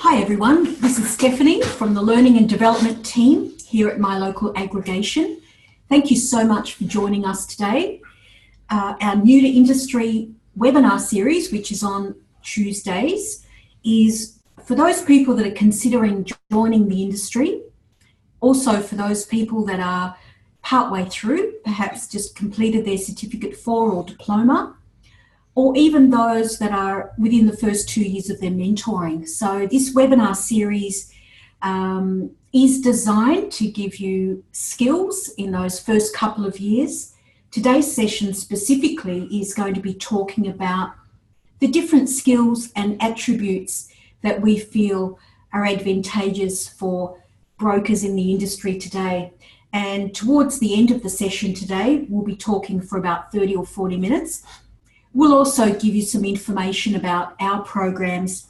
Hi everyone, this is Stephanie from the Learning and Development team here at My Local Aggregation. Thank you so much for joining us today. Our New to Industry webinar series, which is on Tuesdays, is for those people that are considering joining the industry, also for those people that are partway through, perhaps just completed their Certificate 4 or diploma, or even those that are within the first 2 years of their mentoring. So this webinar series is designed to give you skills in those first couple of years. Today's session specifically is going to be talking about the different skills and attributes that we feel are advantageous for brokers in the industry today. And towards the end of the session today, we'll be talking for about 30 or 40 minutes. We'll also give you some information about our programs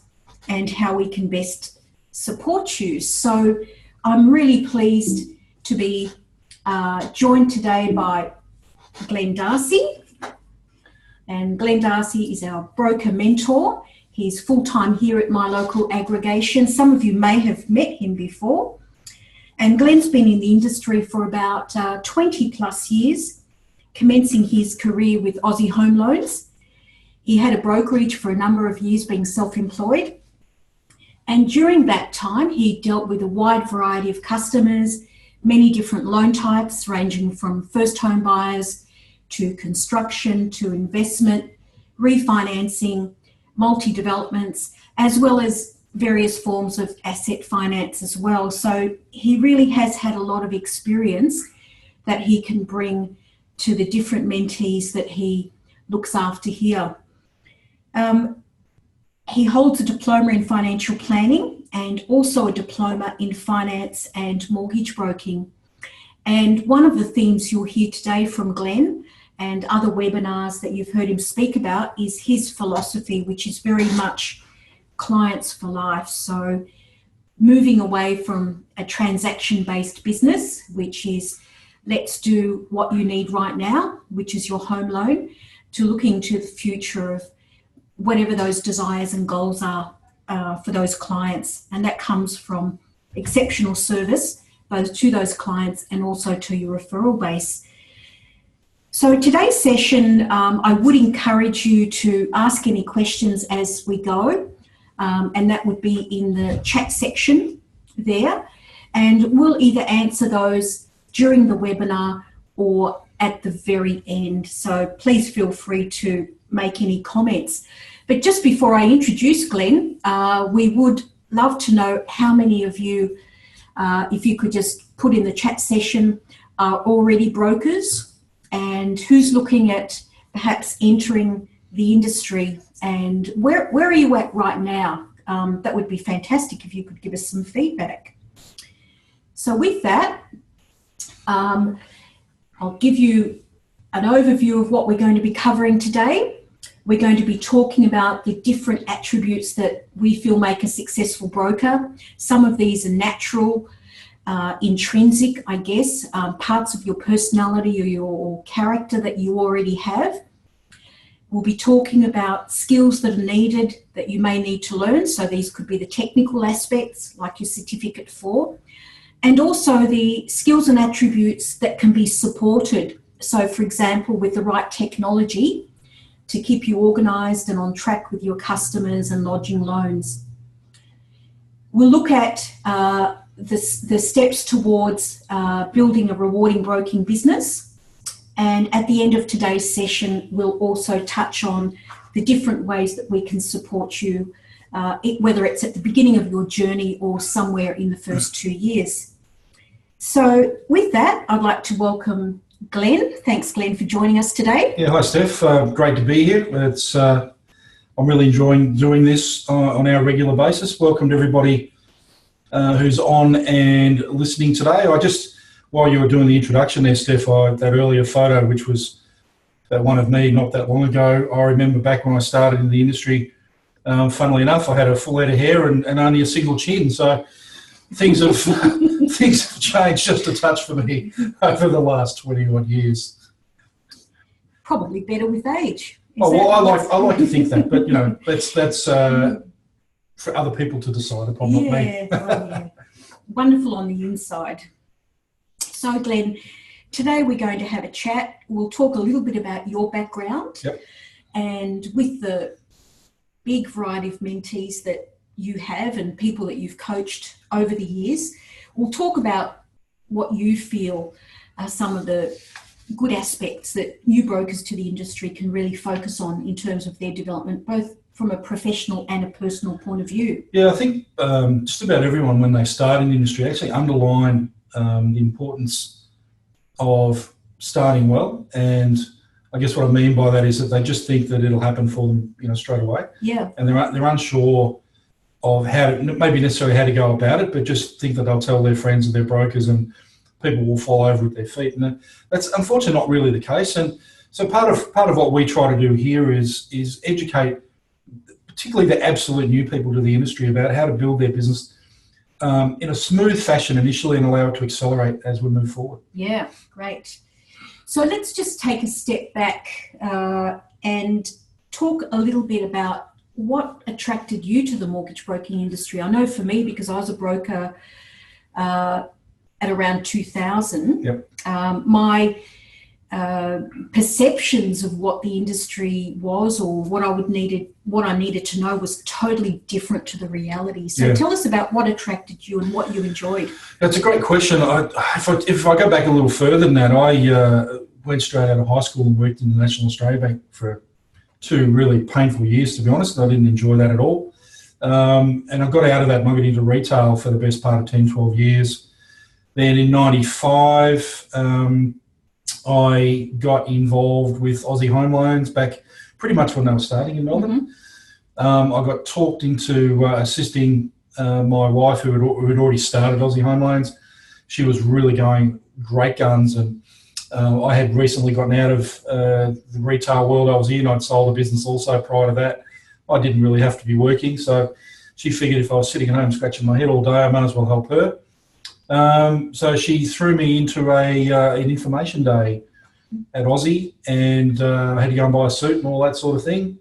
and how we can best support you. So I'm really pleased to be joined today by Glenn Darcy. And Glenn Darcy is our broker mentor. He's full-time here at My Local Aggregation. Some of you may have met him before. And Glenn's been in the industry for about 20 plus years, commencing his career with Aussie Home Loans. He had a brokerage for a number of years being self-employed. And during that time, he dealt with a wide variety of customers, many different loan types, ranging from first home buyers to construction to investment, refinancing, multi-developments, as well as various forms of asset finance as well. So he really has had a lot of experience that he can bring to the different mentees that he looks after here. He holds a diploma in financial planning and also a diploma in finance and mortgage broking. And one of the themes you'll hear today from Glenn and other webinars that you've heard him speak about is his philosophy, which is very much clients for life. So moving away from a transaction-based business, which is let's do what you need right now, which is your home loan, to looking to the future of whatever those desires and goals are for those clients. And that comes from exceptional service, both to those clients and also to your referral base. So today's session, I would encourage you to ask any questions as we go, and that would be in the chat section there. And we'll either answer those during the webinar or at the very end. So please feel free to make any comments. But just before I introduce Glenn, we would love to know how many of you, if you could just put in the chat session, are already brokers and who's looking at perhaps entering the industry, and where are you at right now? That would be fantastic if you could give us some feedback. So with that, I'll give you an overview of what we're going to be covering today. We're going to be talking about the different attributes that we feel make a successful broker. Some of these are natural, intrinsic, I guess, parts of your personality or your character that you already have. We'll be talking about skills that are needed that you may need to learn. So these could be the technical aspects like your Certificate 4, and also the skills and attributes that can be supported. So for example, with the right technology to keep you organised and on track with your customers and lodging loans. We'll look at the steps towards building a rewarding broking business. And at the end of today's session, we'll also touch on the different ways that we can support you, whether it's at the beginning of your journey or somewhere in the first 2 years. So with that, I'd like to welcome Glenn. Thanks, Glenn, for joining us today. Yeah, hi, Steph. Great to be here. I'm really enjoying doing this on our regular basis. Welcome to everybody who's on and listening today. While you were doing the introduction there, Steph, that earlier photo, which was that one of me not that long ago, I remember back when I started in the industry, funnily enough, I had a full head of hair and only a single chin. So things have things have changed just a touch for me over the last 20-odd years. Probably better with age. Oh well, I like to think that, but you know, that's for other people to decide upon, not me. Yeah. Wonderful on the inside. So, Glenn, today we're going to have a chat. We'll talk a little bit about your background. Yep. And with the big variety of mentees that you have and people that you've coached over the years, we'll talk about what you feel are some of the good aspects that new brokers to the industry can really focus on in terms of their development, both from a professional and a personal point of view. Yeah, I think just about everyone when they start in the industry actually underline the importance of starting well. And I guess what I mean by that is that they just think that it'll happen for them, straight away. Yeah. And they're unsure of how to, maybe necessarily how to go about it, but just think that they'll tell their friends or their brokers and people will fall over with their feet. And that's unfortunately not really the case. And so part of what we try to do here is educate, particularly the absolute new people to the industry, about how to build their business in a smooth fashion initially and allow it to accelerate as we move forward. Yeah, great. So let's just take a step back and talk a little bit about what attracted you to the mortgage broking industry. I know for me, because I was a broker at around 2000, yep. My perceptions of what the industry was or what I needed to know was totally different to the reality. So tell us about what attracted you and what you enjoyed. That's a great question. If I go back a little further than that, I went straight out of high school and worked in the National Australia Bank for 2 really painful years, to be honest. I didn't enjoy that at all. And I got out of that and I got into retail for the best part of 10, 12 years. Then in 95, I got involved with Aussie Home Loans back pretty much when they were starting in Melbourne. Mm-hmm. I got talked into assisting my wife who had already started Aussie Home Loans. She was really going great guns, and I had recently gotten out of the retail world I was in. I'd sold a business also prior to that. I didn't really have to be working, so she figured if I was sitting at home scratching my head all day, I might as well help her. So she threw me into an information day at Aussie, and I had to go and buy a suit and all that sort of thing.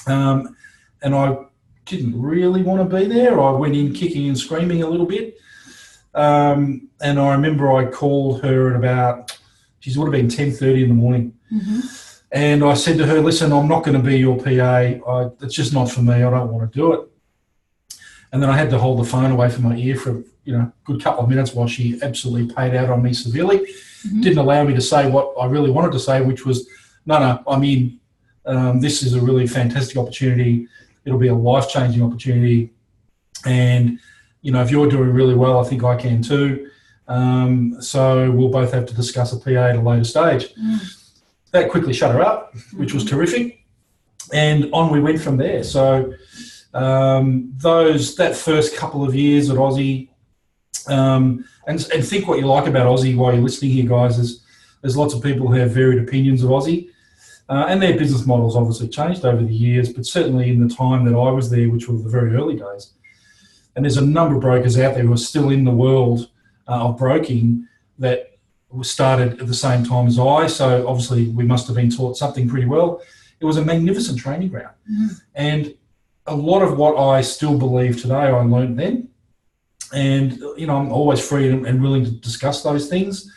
And I didn't really want to be there. I went in kicking and screaming a little bit. And I remember I called her at about, it would have been 10:30 in the morning. Mm-hmm. And I said to her, listen, I'm not going to be your PA. It's just not for me. I don't want to do it. And then I had to hold the phone away from my ear for a good couple of minutes while she absolutely paid out on me severely. Mm-hmm. Didn't allow me to say what I really wanted to say, which was, no, I'm in. This is a really fantastic opportunity. It'll be a life-changing opportunity. And, if you're doing really well, I think I can too. So we'll both have to discuss a PA at a later stage. Mm. That quickly shut her up, which was terrific. And on we went from there. So that first couple of years at Aussie, and think what you like about Aussie while you're listening here, guys, is there's lots of people who have varied opinions of Aussie. And their business models obviously changed over the years, but certainly in the time that I was there, which were the very early days. And there's a number of brokers out there who are still in the world of broking that started at the same time as I. So obviously we must have been taught something pretty well. It was a magnificent training ground. Mm. And a lot of what I still believe today, I learned then. And, I'm always free and willing to discuss those things.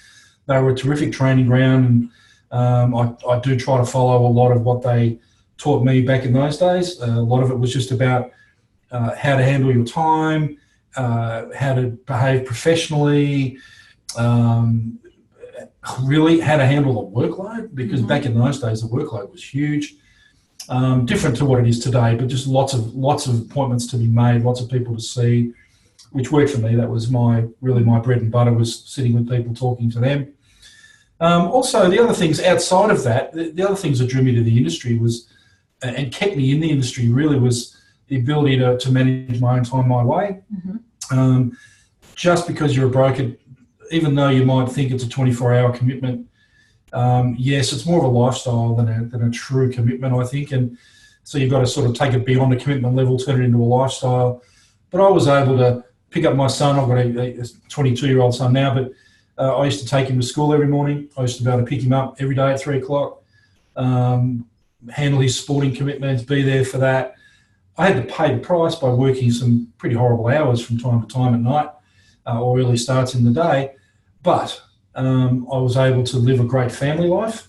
They were a terrific training ground. And I do try to follow a lot of what they taught me back in those days. A lot of it was just about how to handle your time, how to behave professionally, really how to handle the workload, because back in those days the workload was huge. Different to what it is today, but just lots of appointments to be made, lots of people to see, which worked for me. That was my bread and butter, was sitting with people, talking to them. Also, the other things outside of that, the other things that drew me to the industry was, and kept me in the industry really, was the ability to manage my own time my way. Mm-hmm. Just because you're a broker, even though you might think it's a 24-hour commitment, yes, it's more of a lifestyle than a true commitment, I think. And so you've got to sort of take it beyond a commitment level, turn it into a lifestyle. But I was able to pick up my son. I've got a 22-year-old son now, but I used to take him to school every morning. I used to be able to pick him up every day at 3 o'clock, handle his sporting commitments, be there for that. I had to pay the price by working some pretty horrible hours from time to time at night or early starts in the day, but I was able to live a great family life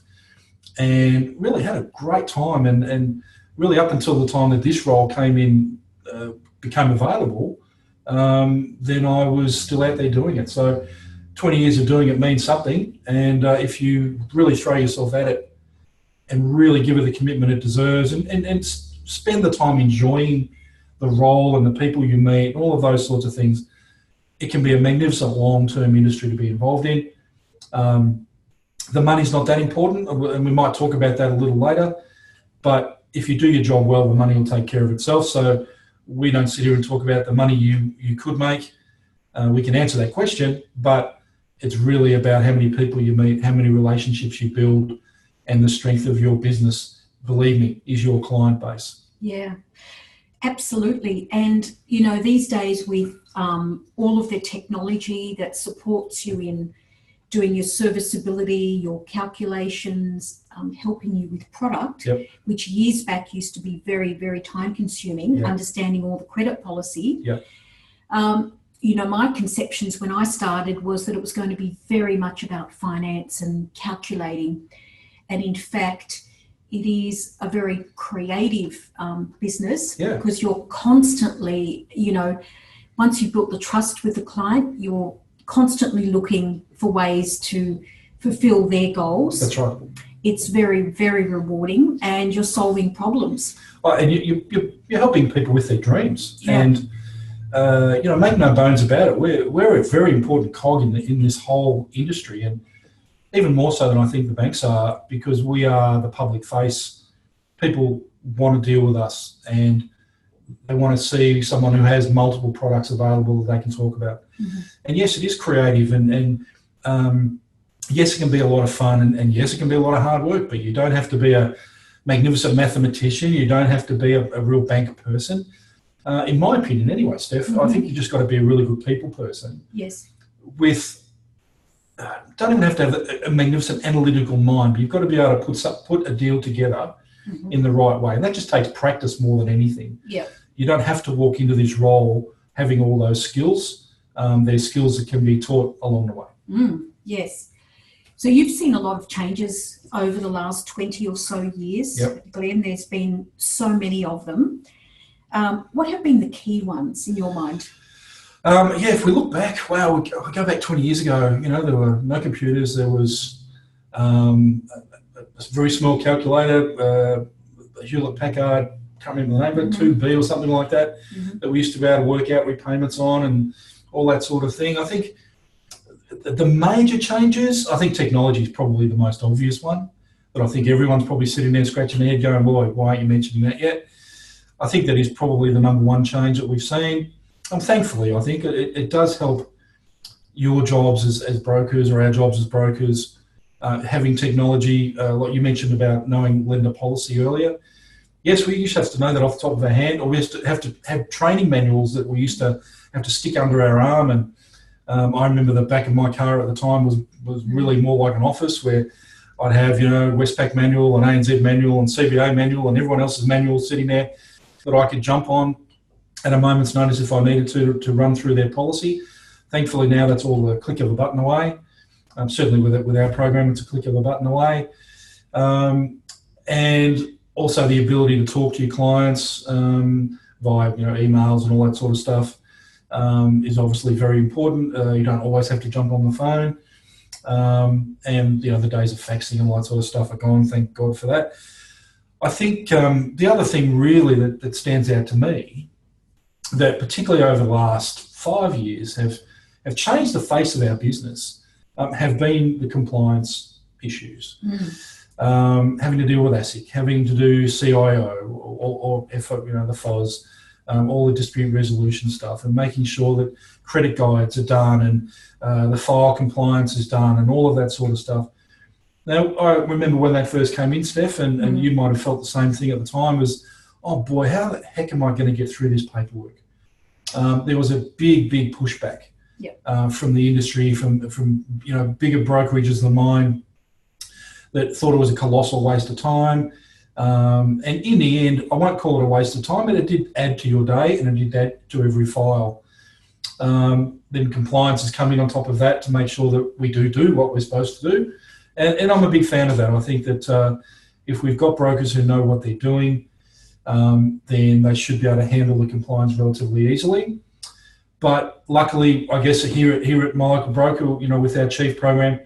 and really had a great time. And really up until the time that this role became available, then I was still out there doing it. So 20 years of doing it means something. And if you really throw yourself at it and really give it the commitment it deserves and spend the time enjoying the role and the people you meet and all of those sorts of things, it can be a magnificent long-term industry to be involved in. The money's not that important, and we might talk about that a little later, but if you do your job well, the money will take care of itself. So we don't sit here and talk about the money you could make. We can answer that question, but it's really about how many people you meet, how many relationships you build, and the strength of your business, believe me, is your client base. Yeah, absolutely. And, these days with all of the technology that supports you in doing your serviceability, your calculations, helping you with product, Yep. which years back used to be very, very time consuming, Yep. understanding all the credit policy. Yep. My conceptions when I started was that it was going to be very much about finance and calculating. And in fact, it is a very creative business because you're constantly, once you've built the trust with the client, you're constantly looking for ways to fulfill their goals. That's right. It's very, very rewarding, and you're solving problems. And you're helping people with their dreams. Yeah. And, make no bones about it, we're a very important cog in this whole industry, and even more so than I think the banks are, because we are the public face. People want to deal with us, and they want to see someone who has multiple products available that they can talk about. Mm-hmm. And yes, it is creative, and yes, it can be a lot of fun, and yes, it can be a lot of hard work, but you don't have to be a magnificent mathematician. You don't have to be a real bank person. In my opinion anyway, Steph, mm-hmm. I think you just got to be a really good people person. Yes. Don't even have to have a magnificent analytical mind, but you've got to be able to put a deal together mm-hmm. in the right way. And that just takes practice more than anything. Yeah. You don't have to walk into this role having all those skills. There's skills that can be taught along the way. Yes. So you've seen a lot of changes over the last 20 or so years, yep. Glenn. There's been so many of them. What have been the key ones in your mind? If we look back, wow, we go back 20 years ago, there were no computers. There was a very small calculator, Hewlett-Packard, can't remember the name, but mm-hmm. 2B or something like that, mm-hmm. that we used to be able to work out repayments on and all that sort of thing. I think the major changes, I think technology is probably the most obvious one, but I think everyone's probably sitting there scratching their head going, boy, why aren't you mentioning that yet? I think that is probably the number one change that we've seen. Thankfully, I think it does help your jobs as brokers, or our jobs as brokers, having technology, like you mentioned about knowing lender policy earlier. Yes, we used to have to know that off the top of our hand, or we used to have training manuals that we used to have to stick under our arm. And I remember the back of my car at the time was really more like an office where I'd have, Westpac manual and ANZ manual and CBA manual and everyone else's manual sitting there that I could jump on at a moment's notice if I needed to run through their policy. Thankfully now that's all the click of a button away. Certainly with our program, it's a click of a button away. And also the ability to talk to your clients via emails and all that sort of stuff is obviously very important. You don't always have to jump on the phone. And the days of faxing and all that sort of stuff are gone, thank God for that. I think the other thing really that stands out to me, that particularly over the last 5 years have changed the face of our business, have been the compliance issues. Having to deal with ASIC, having to do CIO or the FOS, all the dispute resolution stuff, and making sure that credit guides are done and the file compliance is done and all of that sort of stuff. Now, I remember when that first came in, Steph, and you might have felt the same thing at the time, was, oh boy, how the heck am I going to get through this paperwork? There was a big pushback from the industry, from bigger brokerages than mine, that thought it was a colossal waste of time. And in the end, I won't call it a waste of time, but it did add to your day and it did add to every file. Then compliance is coming on top of that to make sure that we do what we're supposed to do. And I'm a big fan of that. I think that if we've got brokers who know what they're doing, then they should be able to handle the compliance relatively easily. But luckily, I guess here at my local broker, with our chief program,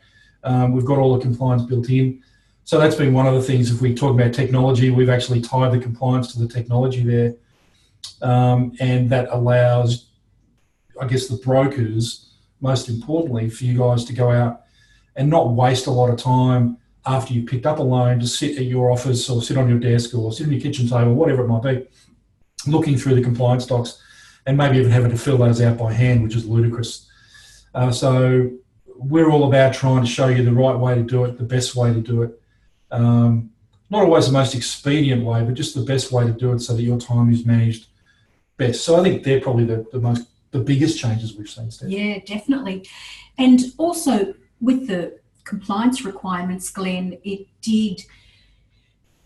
we've got all the compliance built in. So that's been one of the things. If we talk about technology, we've actually tied the compliance to the technology there. And that allows, I guess, the brokers, most importantly, for you guys to go out and not waste a lot of time after you picked up a loan to sit at your office or sit on your desk or sit on your kitchen table, whatever it might be, looking through the compliance docs and maybe even having to fill those out by hand, which is ludicrous. So we're all about trying to show you the right way to do it, the best way to do it. Not always the most expedient way, but just the best way to do it so that your time is managed best. So I think they're probably the biggest changes we've seen, Steph. Yeah, definitely. And also with the compliance requirements, Glenn, it did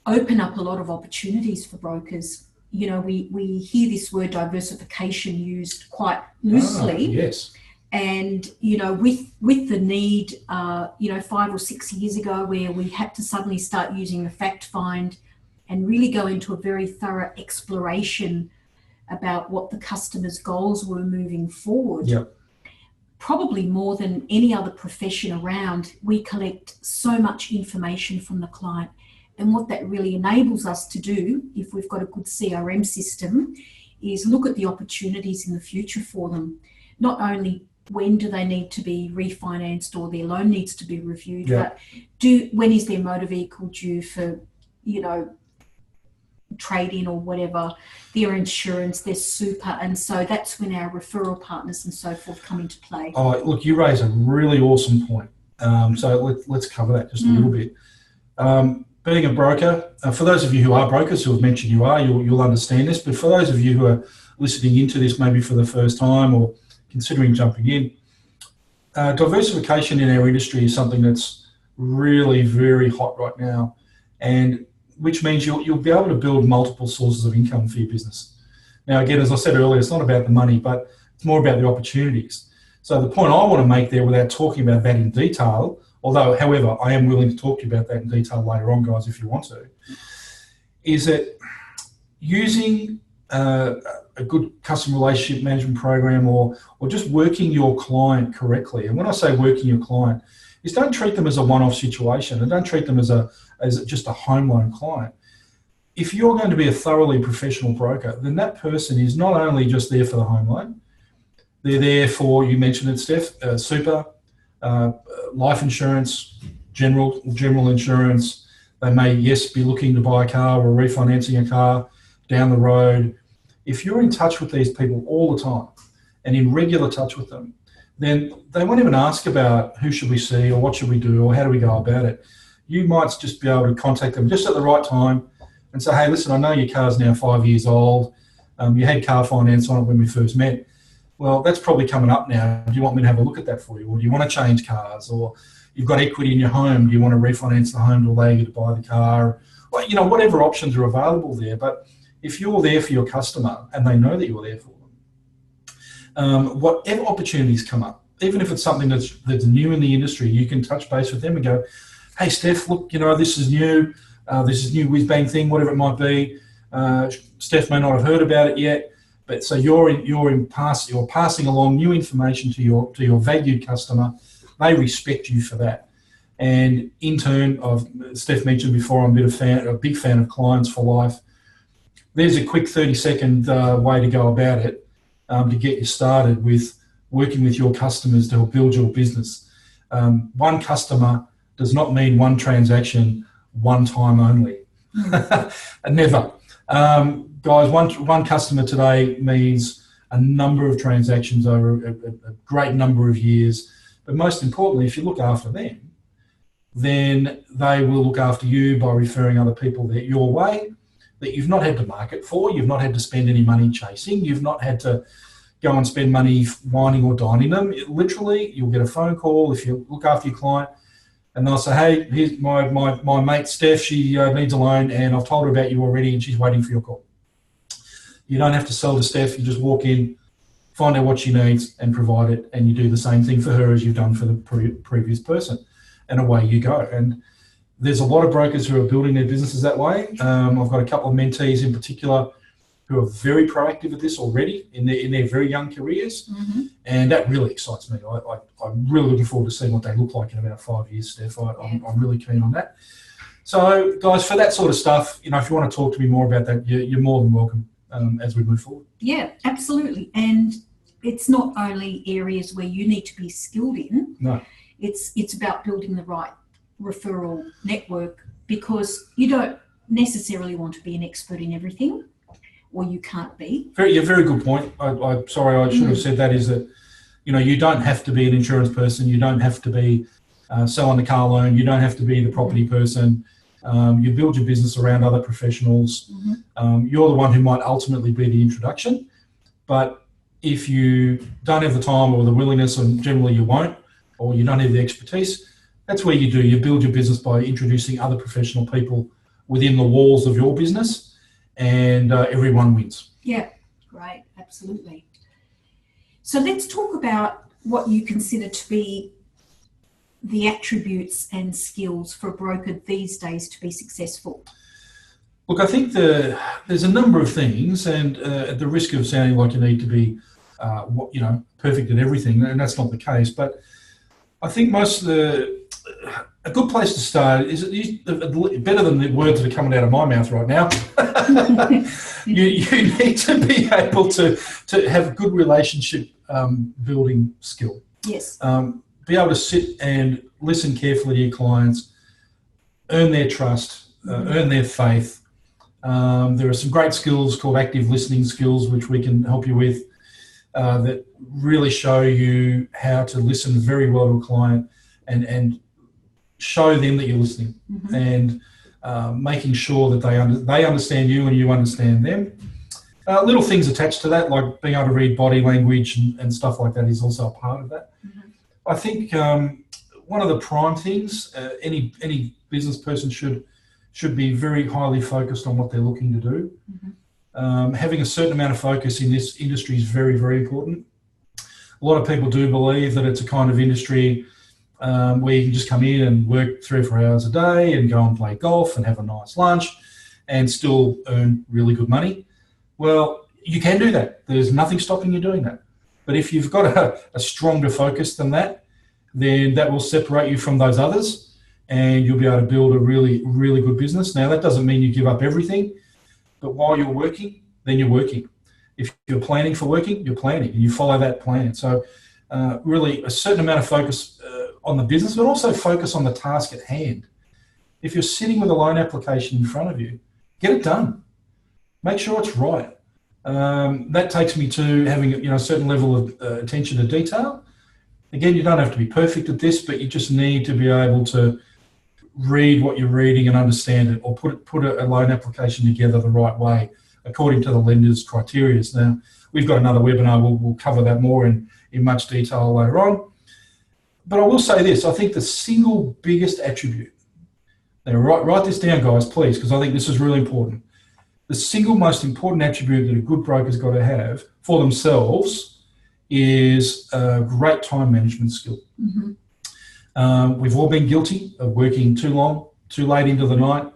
open up a lot of opportunities for brokers. We hear this word diversification used quite loosely. Yes. And, with the need, 5 or 6 years ago where we had to suddenly start using the fact find and really go into a very thorough exploration about what the customer's goals were moving forward. Yep. Probably more than any other profession around, we collect so much information from the client. And what that really enables us to do, if we've got a good CRM system, is look at the opportunities in the future for them. Not only when do they need to be refinanced or their loan needs to be reviewed, but when is their motor vehicle due for, trade-in or whatever, their insurance, their super. And so that's when our referral partners and so forth come into play. Oh, look, you raise a really awesome point. So let's cover that just a little bit. Being a broker, for those of you who are brokers, who have mentioned you'll understand this, but for those of you who are listening into this maybe for the first time or considering jumping in, diversification in our industry is something that's really very hot right now, and which means you'll be able to build multiple sources of income for your business. Now, again, as I said earlier, it's not about the money, but it's more about the opportunities. So the point I want to make there, without talking about that in detail, however, I am willing to talk to you about that in detail later on, guys, if you want to, is that using a good customer relationship management program or just working your client correctly. And when I say working your client, is don't treat them as a one-off situation and don't treat them as just a home loan client. If you're going to be a thoroughly professional broker, then that person is not only just there for the home loan, they're there for, you mentioned it, Steph, super, life insurance, general insurance. They may, yes, be looking to buy a car or refinancing a car down the road. If you're in touch with these people all the time and in regular touch with them, then they won't even ask about who should we see or what should we do or how do we go about it. You might just be able to contact them just at the right time and say, hey, listen, I know your car's now 5 years old. You had car finance on it when we first met. Well, that's probably coming up now. Do you want me to have a look at that for you? Or do you want to change cars? Or you've got equity in your home. Do you want to refinance the home to allow you to buy the car? Well, whatever options are available there. But if you're there for your customer and they know that you're there for them, whatever opportunities come up, even if it's something that's new in the industry, you can touch base with them and go, hey, Steph, look, this is new. This is new whiz-bang thing, whatever it might be. Steph may not have heard about it yet, but so you're passing along new information to your valued customer. They respect you for that. And in turn, Steph mentioned before, I'm a big fan of clients for life. There's a quick 30-second way to go about it to get you started with working with your customers to help build your business. One customer does not mean one transaction, one time only. Never. Guys, one customer today means a number of transactions over a great number of years. But most importantly, if you look after them, then they will look after you by referring other people your way that you've not had to market for, you've not had to spend any money chasing, you've not had to go and spend money whining or dining them. Literally, you'll get a phone call if you look after your client. and they'll say, hey, here's my mate Steph, she needs a loan, and I've told her about you already, and she's waiting for your call. You don't have to sell to Steph. You just walk in, find out what she needs, and provide it, and you do the same thing for her as you've done for the previous person, and away you go. And there's a lot of brokers who are building their businesses that way. I've got a couple of mentees in particular who are very proactive at this already in their very young careers, and that really excites me. I'm really looking forward to seeing what they look like in about 5 years, Steph. I'm really keen on that. So, guys, for that sort of stuff, if you want to talk to me more about that, you're more than welcome as we move forward. Yeah, absolutely. And it's not only areas where you need to be skilled in. No. It's about building the right referral network, because you don't necessarily want to be an expert in everything, or you can't be. Very good point. Sorry, I should have said that, is that, you don't have to be an insurance person. You don't have to be selling a car loan. You don't have to be the property person. You build your business around other professionals. You're the one who might ultimately be the introduction. But if you don't have the time or the willingness, and generally you won't, or you don't have the expertise, that's where you build your business by introducing other professional people within the walls of your business, and everyone wins. Yeah, great, absolutely. So let's talk about what you consider to be the attributes and skills for a broker these days to be successful. Look, I think there's a number of things, and at the risk of sounding like you need to be, perfect at everything, and that's not the case. But I think a good place to start is better than the words that are coming out of my mouth right now. you need to be able to have good relationship building skill. Yes. Be able to sit and listen carefully to your clients, earn their trust, earn their faith. There are some great skills called active listening skills, which we can help you with, that really show you how to listen very well to a client and show them that you're listening, and making sure that they understand you and you understand them. Little things attached to that, like being able to read body language and stuff like that, is also a part of that. I think one of the prime things any business person should be very highly focused on what they're looking to do. Having a certain amount of focus in this industry is very, very important. A lot of people do believe that it's a kind of industry where you can just come in and work 3 or 4 hours a day and go and play golf and have a nice lunch and still earn really good money. Well, you can do that. There's nothing stopping you doing that. But if you've got a stronger focus than that, then that will separate you from those others, and you'll be able to build a really, really good business. Now, that doesn't mean you give up everything, but while you're working, then you're working. If you're planning for working, you're planning, and you follow that plan. So really a certain amount of focus on the business, but also focus on the task at hand. If you're sitting with a loan application in front of you, get it done. Make sure it's right. That takes me to having a certain level of attention to detail. Again, you don't have to be perfect at this, but you just need to be able to read what you're reading and understand it, or put a loan application together the right way according to the lender's criteria. Now, we've got another webinar. We'll cover that more in much detail later on. But I will say this, I think the single biggest attribute, now write this down, guys, please, because I think this is really important. The single most important attribute that a good broker's got to have for themselves is a great time management skill. We've all been guilty of working too long, too late into the night,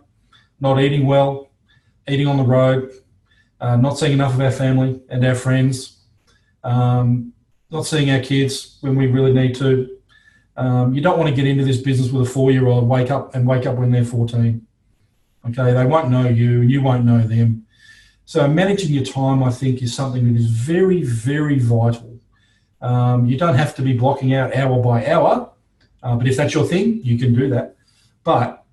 not eating well, eating on the road, not seeing enough of our family and our friends, not seeing our kids when we really need to. You don't want to get into this business with a 4-year-old wake up when they're 14. Okay, they won't know you and you won't know them. So managing your time, I think, is something that is very, very vital. You don't have to be blocking out hour by hour, but if that's your thing, you can do that. But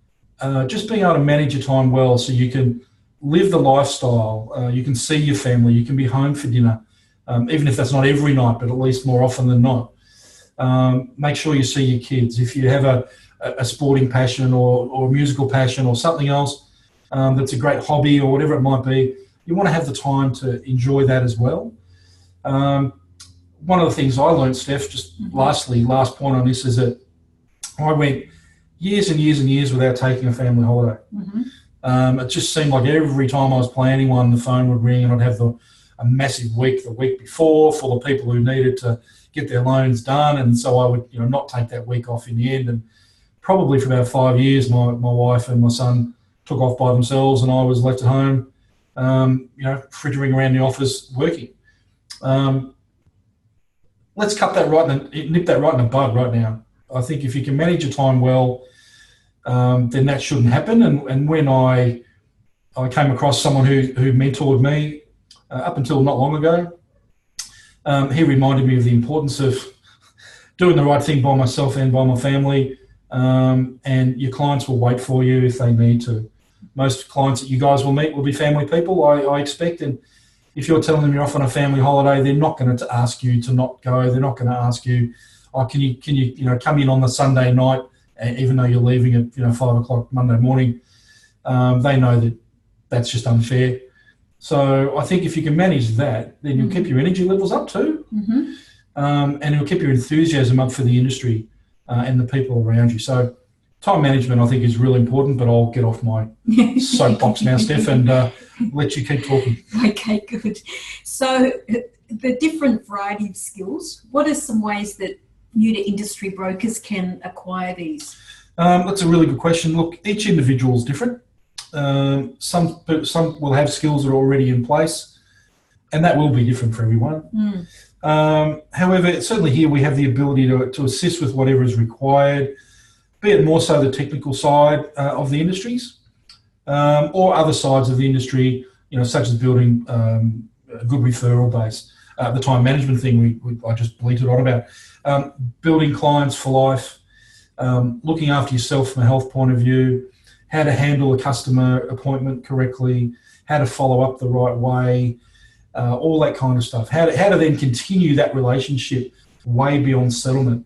just being able to manage your time well, so you can live the lifestyle, you can see your family, you can be home for dinner, even if that's not every night, but at least more often than not. Make sure you see your kids. If you have a sporting passion or a musical passion or something else that's a great hobby or whatever it might be, you want to have the time to enjoy that as well. One of the things I learned, Steph, just last point on this, is that I went years and years and years without taking a family holiday. It just seemed like every time I was planning one, the phone would ring and I'd have a massive week the week before full of people who needed to get their loans done. And so I would, not take that week off in the end. And probably for about 5 years, my wife and my son took off by themselves and I was left at home, frittering around the office working. Let's nip that right in the bud right now. I think if you can manage your time well, then that shouldn't happen. And when I came across someone who mentored me up until not long ago, he reminded me of the importance of doing the right thing by myself and by my family. And your clients will wait for you if they need to. Most clients that you guys will meet will be family people, I expect. And if you're telling them you're off on a family holiday, they're not going to ask you to not go. They're not going to ask you, can you come in on the Sunday night, even though you're leaving at 5 o'clock Monday morning. They know that that's just unfair. So I think if you can manage that, then you'll keep your energy levels up too, and it'll keep your enthusiasm up for the industry and the people around you. So time management, I think, is really important, but I'll get off my soapbox now, Steph, and let you keep talking. Okay, good. So the different variety of skills, what are some ways that new to industry brokers can acquire these? That's a really good question. Look, each individual is different. Some will have skills that are already in place, and that will be different for everyone. However, certainly here we have the ability to assist with whatever is required, be it more so the technical side of the industries or other sides of the industry, such as building a good referral base. The time management thing I just bleated on about. Building clients for life, looking after yourself from a health point of view, how to handle a customer appointment correctly, how to follow up the right way, all that kind of stuff. How to then continue that relationship way beyond settlement.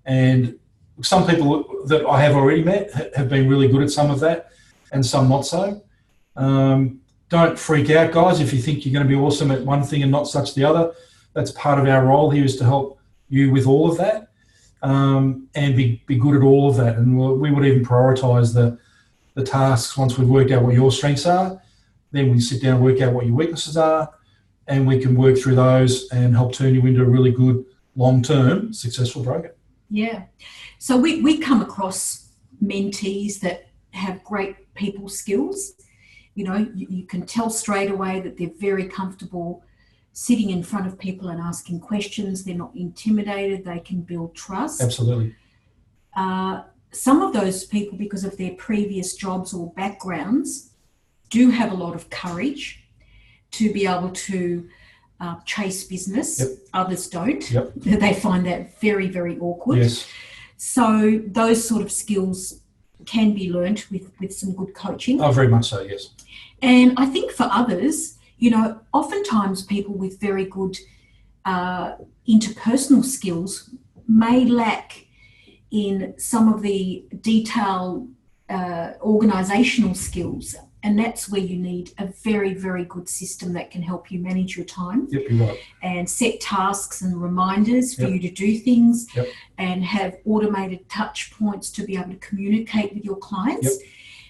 And some people that I have already met have been really good at some of that and some not so. Don't freak out, guys, if you think you're going to be awesome at one thing and not such the other. That's part of our role here, is to help you with all of that and be good at all of that. And we would even prioritise the tasks once we've worked out what your strengths are. Then we sit down and work out what your weaknesses are, and we can work through those and help turn you into a really good, long-term, successful broker. Yeah. So we come across mentees that have great people skills. You can tell straight away that they're very comfortable sitting in front of people and asking questions. They're not intimidated. They can build trust. Absolutely. Some of those people, because of their previous jobs or backgrounds, do have a lot of courage to be able to chase business. Yep. Others don't. Yep. They find that very, very awkward. Yes. So those sort of skills can be learnt with some good coaching. Oh, very much so, yes. And I think for others, oftentimes people with very good interpersonal skills may lack in some of the detailed organisational skills. And that's where you need a very, very good system that can help you manage your time. Yep, you're right. And set tasks and reminders for Yep. you to do things. Yep. And have automated touch points to be able to communicate with your clients. Yep.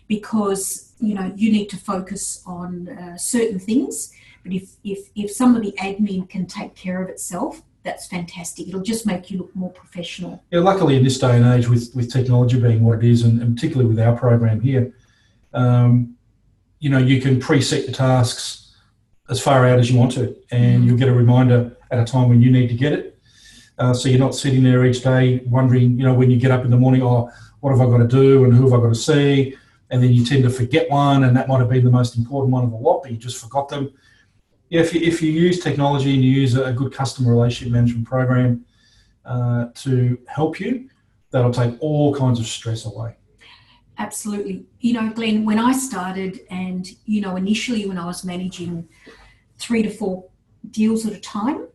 Because, you need to focus on certain things. But if some of the admin can take care of itself, that's fantastic. It'll just make you look more professional. Yeah, luckily in this day and age, with technology being what it is, and particularly with our program here, you can preset your tasks as far out as you want to, and you'll get a reminder at a time when you need to get it. So you're not sitting there each day wondering, when you get up in the morning, what have I got to do and who have I got to see? And then you tend to forget one, and that might have been the most important one of the lot, but you just forgot them. Yeah, if you use technology and you use a good customer relationship management program to help you, that'll take all kinds of stress away. Absolutely. Glenn, when I started and, initially when I was managing 3 to 4 deals at a time,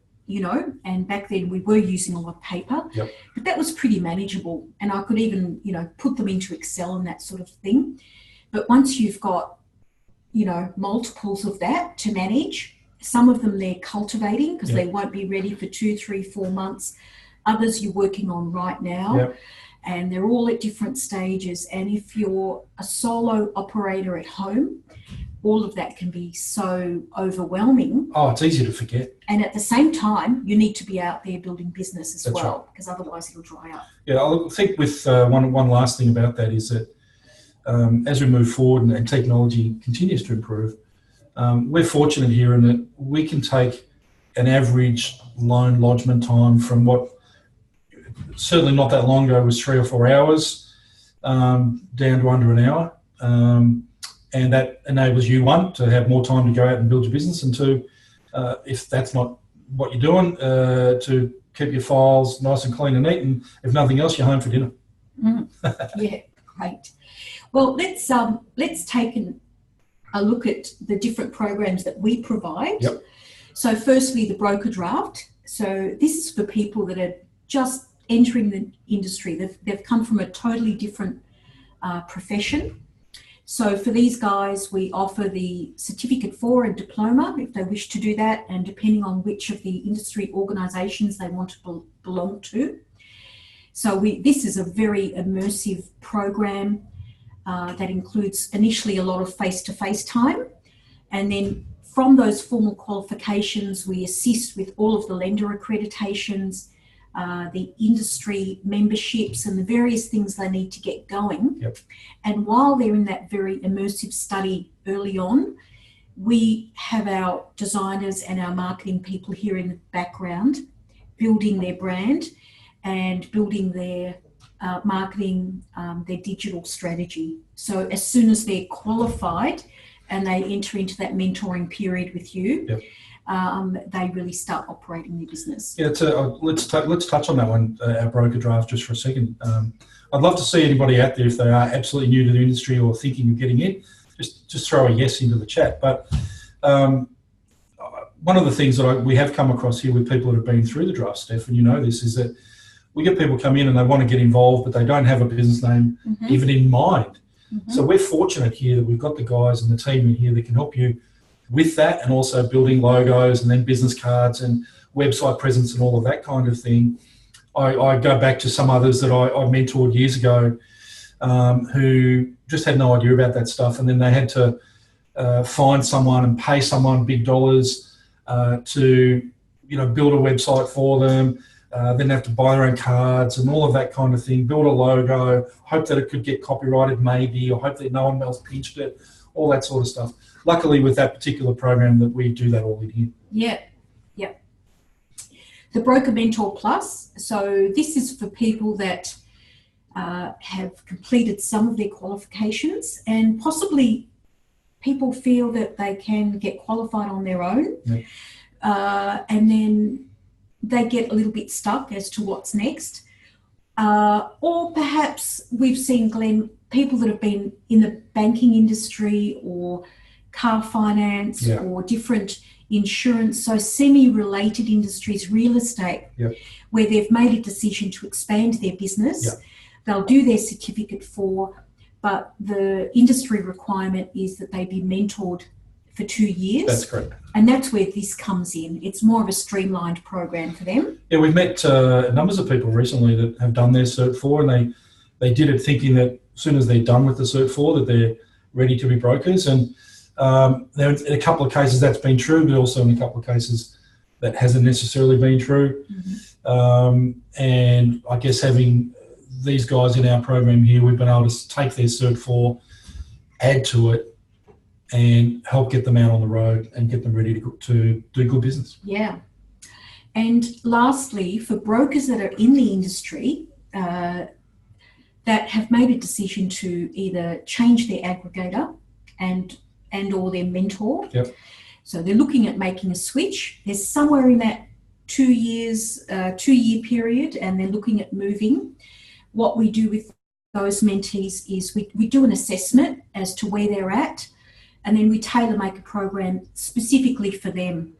and back then we were using a lot of paper, Yep. but that was pretty manageable. And I could even, put them into Excel and that sort of thing. But once you've got, multiples of that to manage, some of them they're cultivating because Yep. they won't be ready for 2, 3, 4 months. Others you're working on right now. Yep. and they're all at different stages. And if you're a solo operator at home, all of that can be so overwhelming. Oh, it's easy to forget. And at the same time, you need to be out there building business as That's well, right. because otherwise it'll dry up. Yeah, I think with one last thing about that is that as we move forward and technology continues to improve, we're fortunate here in that we can take an average loan lodgement time from what certainly not that long ago was 3 or 4 hours down to under an hour. And that enables you, one, to have more time to go out and build your business, and two, if that's not what you're doing, to keep your files nice and clean and neat, and if nothing else, you're home for dinner. Yeah, great. Well, let's take a look at the different programs that we provide. Yep. So firstly, the broker draft. So this is for people that are just entering the industry. They've come from a totally different profession. So for these guys, we offer the Certificate 4 and Diploma if they wish to do that, and depending on which of the industry organisations they want to belong to. So this is a very immersive program that includes initially a lot of face-to-face time, and then from those formal qualifications, we assist with all of the lender accreditations, the industry memberships, and the various things they need to get going. Yep. And while they're in that very immersive study early on, we have our designers and our marketing people here in the background building their brand and building their marketing, their digital strategy. So as soon as they're qualified and they enter into that mentoring period with you, yep. They really start operating their business. Yeah, let's touch on that one, our broker draft, just for a second. I'd love to see anybody out there, if they are absolutely new to the industry or thinking of getting in, just throw a yes into the chat. But one of the things that we have come across here with people that have been through the draft, Steph, and you know this, is that we get people come in and they want to get involved, but they don't have a business name even in mind. So we're fortunate here that we've got the guys and the team in here that can help you with that, and also building logos and then business cards and website presence and all of that kind of thing. I go back to some others that I mentored years ago who just had no idea about that stuff, and then they had to find someone and pay someone big dollars to build a website for them, then have to buy their own cards and all of that kind of thing, build a logo, hope that it could get copyrighted maybe, or hope that no one else pinched it, all that sort of stuff. Luckily, with that particular program, that we do that all in here. Yeah. The Broker Mentor Plus. So this is for people that have completed some of their qualifications, and possibly people feel that they can get qualified on their own, and then they get a little bit stuck as to what's next. Or perhaps we've seen, Glenn, people that have been in the banking industry or car finance or different insurance, so semi-related industries, real estate, where they've made a decision to expand their business. They'll do their Certificate 4, but the industry requirement is that they be mentored for 2 years. That's correct. And that's where this comes in. It's more of a streamlined program for them. Yeah, we've met numbers of people recently that have done their Cert 4, and they did it thinking that as soon as they're done with the Cert 4 that they're ready to be brokers. And there, in a couple of cases that's been true, but also in a couple of cases that hasn't necessarily been true. And I guess having these guys in our program here, we've been able to take their Cert 4, add to it, and help get them out on the road and get them ready to do good business. Yeah. And lastly, for brokers that are in the industry that have made a decision to either change their aggregator and or their mentor. So they're looking at making a switch. They're somewhere in that 2 year period, and they're looking at moving. What we do with those mentees is we do an assessment as to where they're at, and then we tailor make a program specifically for them.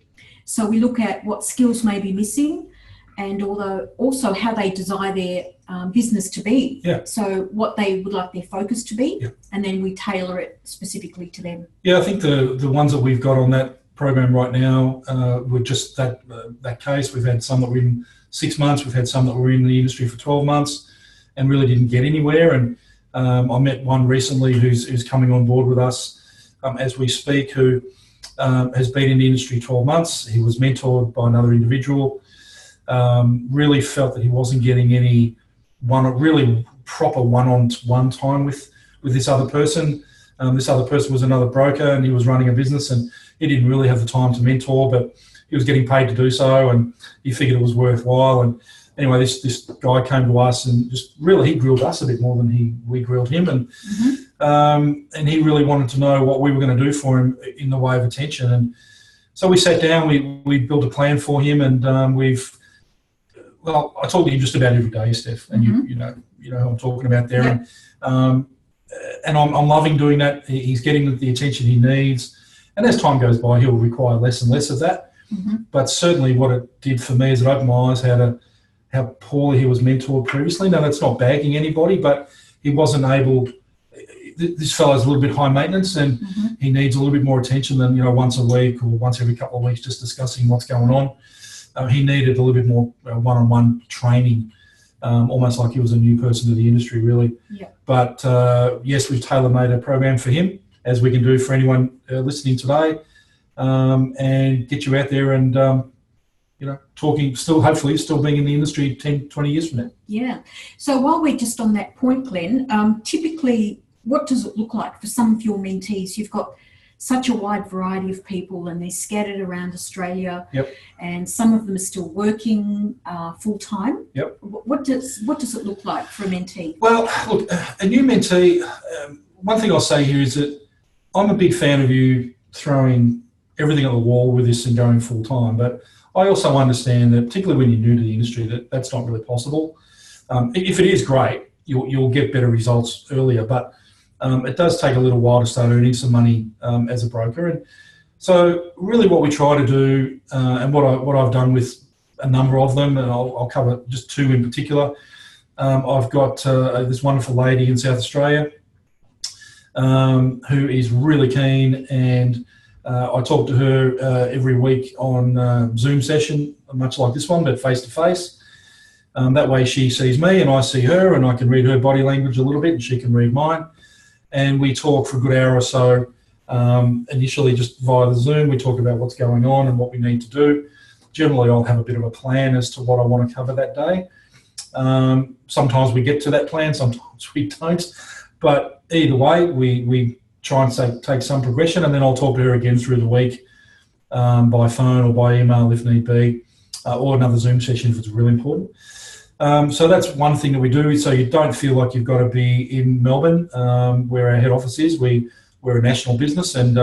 So we look at what skills may be missing, and also how they desire their business to be. So what they would like their focus to be, and then we tailor it specifically to them. Yeah, I think the ones that we've got on that program right now were just that case. We've had some that were in 6 months. We've had some that were in the industry for 12 months. and really didn't get anywhere. And I met one recently who's coming on board with us as we speak, who has been in the industry 12 months. He was mentored by another individual, really felt that he wasn't getting any really proper one-on-one time with this other person. This other person was another broker, and he was running a business, and he didn't really have the time to mentor, but he was getting paid to do so, and he figured it was worthwhile. And anyway, this guy came to us and just really, he grilled us a bit more than we grilled him, and he really wanted to know what we were going to do for him in the way of attention. And so we sat down, we built a plan for him, and I talk to him just about every day, Steph, and you know who I'm talking about there. Yeah. And I'm loving doing that. He's getting the attention he needs, and as time goes by, he'll require less and less of that. But certainly, what it did for me is it opened my eyes how poorly he was mentored previously. Now, that's not bagging anybody, but he wasn't able. This fellow's a little bit high maintenance, and he needs a little bit more attention than once a week or once every couple of weeks, just discussing what's going on. He needed a little bit more one-on-one training, almost like he was a new person to the industry, really. Yeah. But yes, we've tailor-made a program for him, as we can do for anyone listening today, and get you out there and talking, hopefully still being in the industry 10, 20 years from now. Yeah. So while we're just on that point, Glenn, typically, what does it look like for some of your mentees? You've got such a wide variety of people, and they're scattered around Australia. Yep. And some of them are still working full time. Yep. What does it look like for a mentee? Well, look, a new mentee. One thing I'll say here is that I'm a big fan of you throwing everything at the wall with this and going full time, but I also understand that, particularly when you're new to the industry, that's not really possible. If it is great, you'll get better results earlier, but it does take a little while to start earning some money as a broker. And so really what we try to do, and what I've done with a number of them, and I'll cover just two in particular. I've got this wonderful lady in South Australia who is really keen, and I talk to her every week on Zoom session, much like this one, but face-to-face. That way she sees me and I see her, and I can read her body language a little bit and she can read mine. And we talk for a good hour or so, initially just via the Zoom. We talk about what's going on and what we need to do. Generally, I'll have a bit of a plan as to what I want to cover that day. Sometimes we get to that plan, sometimes we don't. But either way, we try and take some progression, and then I'll talk to her again through the week by phone or by email if need be, or another Zoom session if it's really important. So that's one thing that we do, so you don't feel like you've got to be in Melbourne, where our head office is. We're a national business, and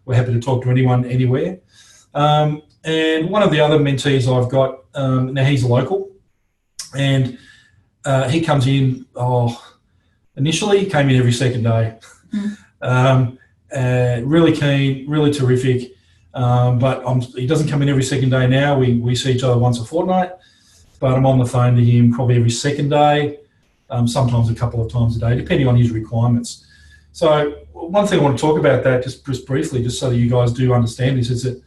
we're happy to talk to anyone, anywhere. And one of the other mentees I've got, now he's a local, and he comes in, initially he came in every second day. Really keen, really terrific, but he doesn't come in every second day now. We see each other once a fortnight. But I'm on the phone to him probably every second day, sometimes a couple of times a day, depending on his requirements. So one thing I want to talk about that just briefly, just so that you guys do understand this, is that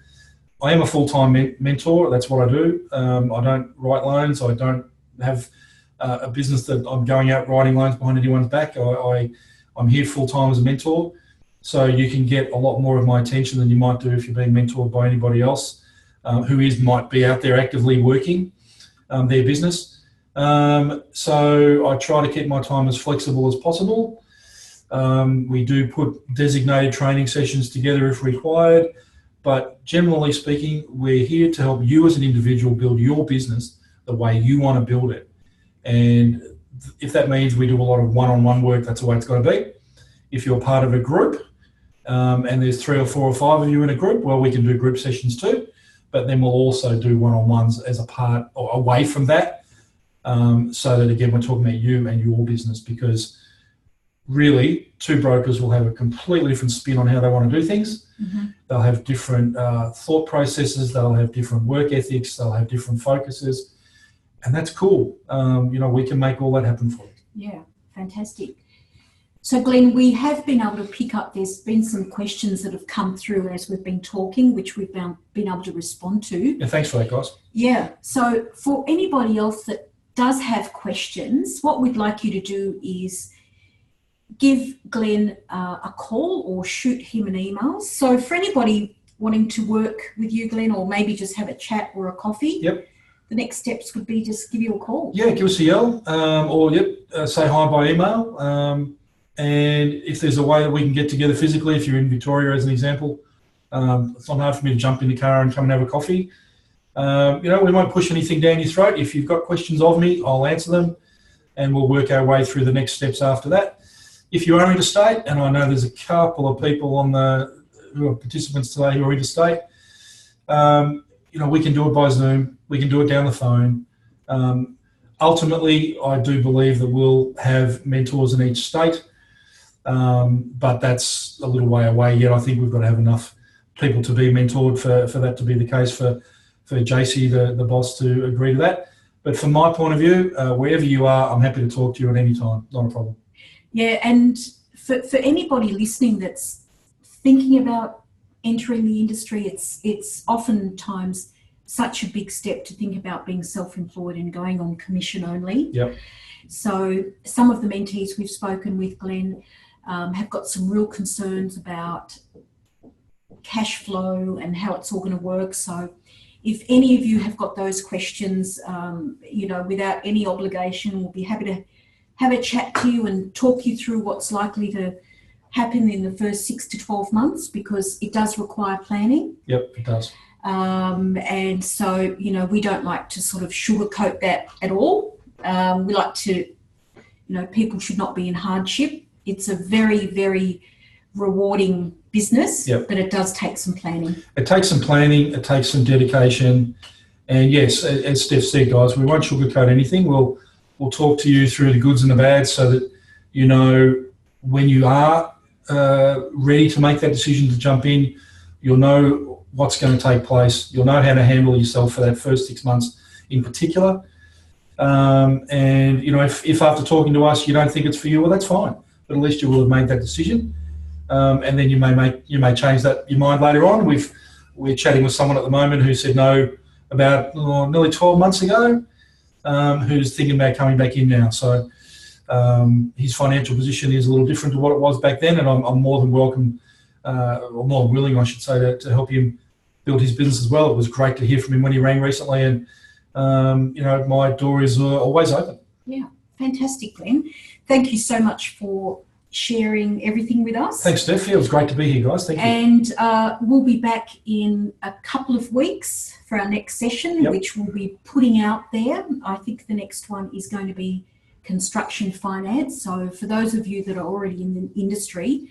I am a full-time mentor. That's what I do. I don't write loans. I don't have a business that I'm going out writing loans behind anyone's back. I'm here full-time as a mentor. So you can get a lot more of my attention than you might do if you're being mentored by anybody else who might be out there actively working their business. So I try to keep my time as flexible as possible. We do put designated training sessions together if required, but generally speaking, we're here to help you as an individual build your business the way you want to build it. And if that means we do a lot of one-on-one work, that's the way it's got to be. If you're part of a group and there's 3 or 4 or 5 of you in a group, well, we can do group sessions too. But then we'll also do one-on-ones as a part or away from that, so that, again, we're talking about you and your business, because really 2 brokers will have a completely different spin on how they want to do things. They'll have different thought processes. They'll have different work ethics. They'll have different focuses. And that's cool. We can make all that happen for you. Yeah, fantastic. So, Glenn, we have been able to pick up, there's been some questions that have come through as we've been talking, which we've been able to respond to. Yeah, thanks for that, guys. Yeah. So for anybody else that does have questions, what we'd like you to do is give Glenn a call or shoot him an email. So for anybody wanting to work with you, Glenn, or maybe just have a chat or a coffee, Yep. the next steps would be just give you a call. Yeah, give us a yell, or say hi by email. And if there's a way that we can get together physically, if you're in Victoria as an example, it's not hard for me to jump in the car and come and have a coffee. We won't push anything down your throat. If you've got questions of me, I'll answer them, and we'll work our way through the next steps after that. If you are interstate, and I know there's a couple of people who are participants today who are interstate, we can do it by Zoom. We can do it down the phone. Ultimately, I do believe that we'll have mentors in each state, but that's a little way away yet. I think we've got to have enough people to be mentored for that to be the case, for JC, the boss, to agree to that. But from my point of view, wherever you are, I'm happy to talk to you at any time. Not a problem. Yeah, and for anybody listening that's thinking about entering the industry, it's oftentimes such a big step to think about being self-employed and going on commission only. Yep. So some of the mentees we've spoken with, Glenn, have got some real concerns about cash flow and how it's all going to work. So if any of you have got those questions, without any obligation, we'll be happy to have a chat to you and talk you through what's likely to happen in the first 6 to 12 months, because it does require planning. Yep, it does. And so, we don't like to sort of sugarcoat that at all. We like to, people should not be in hardship. It's a very, very rewarding business, yep. But it does take some planning. It takes some planning, it takes some dedication. And yes, as Steph said, guys, we won't sugarcoat anything. We'll talk to you through the goods and the bads so that when you are ready to make that decision to jump in, you'll know what's going to take place. You'll know how to handle yourself for that first 6 months in particular. If after talking to us you don't think it's for you, well, that's fine. But at least you will have made that decision. And then you may change your mind later on. We're chatting with someone at the moment who said no about nearly 12 months ago, who's thinking about coming back in now. So his financial position is a little different to what it was back then, and I'm more than welcome, or more than willing, I should say, to help him build his business as well. It was great to hear from him when he rang recently, and my door is always open. Yeah, fantastic, Glenn. Thank you so much for sharing everything with us. Thanks, Steph. Yeah, it was great to be here, guys. Thank you. And we'll be back in a couple of weeks for our next session, yep. Which we'll be putting out there. I think the next one is going to be construction finance. So for those of you that are already in the industry,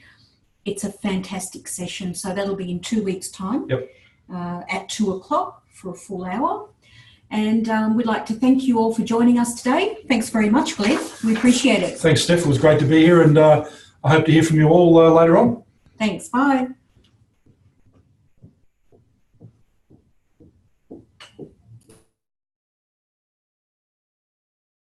it's a fantastic session. So that'll be in 2 weeks' time, yep. At 2:00 for a full hour. And we'd like to thank you all for joining us today. Thanks very much, Glenn. We appreciate it. Thanks, Steph. It was great to be here, and I hope to hear from you all later on. Thanks. Bye.